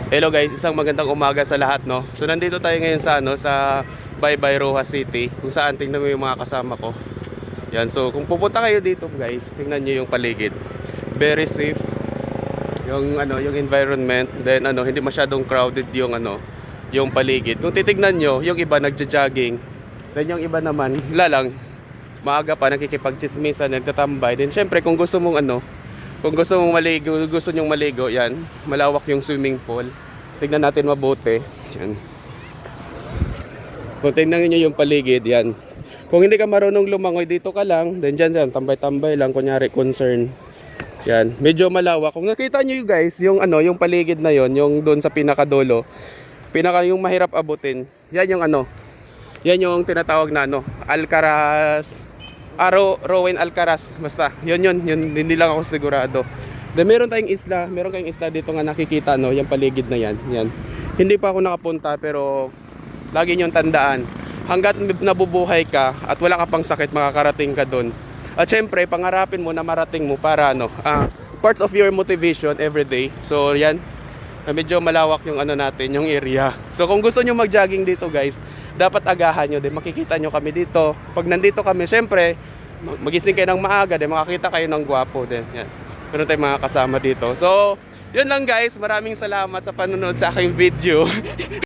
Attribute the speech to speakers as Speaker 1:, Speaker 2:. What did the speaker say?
Speaker 1: Hello guys, isang magandang umaga sa lahat, no. So nandito tayo ngayon sa sa Baybay Rojas City, kung saan tingnan mo yung mga kasama ko. Yan, so kung pupunta kayo dito guys, tingnan niyo yung paligid. Very safe. Yung yung environment, then hindi masyadong crowded yung yung paligid. Kung titignan niyo, yung iba nagja-jogging. Then yung iba naman, lang maaga pa nakikipagchismisan, nagtatambay. Then syempre kung gusto mong kung gusto mong maligo, gusto nyong maligo, yan, malawak yung swimming pool. Tignan natin mabuti. Yan. Kung tingnan niyo yung paligid, yan. Kung hindi ka marunong lumangoy, dito ka lang, then dyan, tambay-tambay lang, kunyari concern. Yan, medyo malawak. Kung nakita niyo guys, yung yung paligid na yon, yung doon sa pinakadulo, yung mahirap abutin. Yan yung yan yung tinatawag na Alcaraz, Rowan Alcaraz, basta. Yun, hindi lang ako sigurado. Then meron kayong isla dito nga nakikita yung paligid na yan. Yan. Hindi pa ako nakapunta pero lagi niyong tandaan. Hangga't nabubuhay ka at wala ka pang sakit, makakarating ka doon. At syempre, pangarapin mo na marating mo para parts of your motivation every day. So yan, medyo malawak yung natin, yung area. So kung gusto niyo mag-jogging dito guys, dapat agahan nyo din. Makikita nyo kami dito. Pag nandito kami, syempre magising kayo ng maaga din, makakita kayo ng gwapo din. Yan. Meron tayong mga kasama dito. So yun lang guys, maraming salamat sa panonood sa aking video.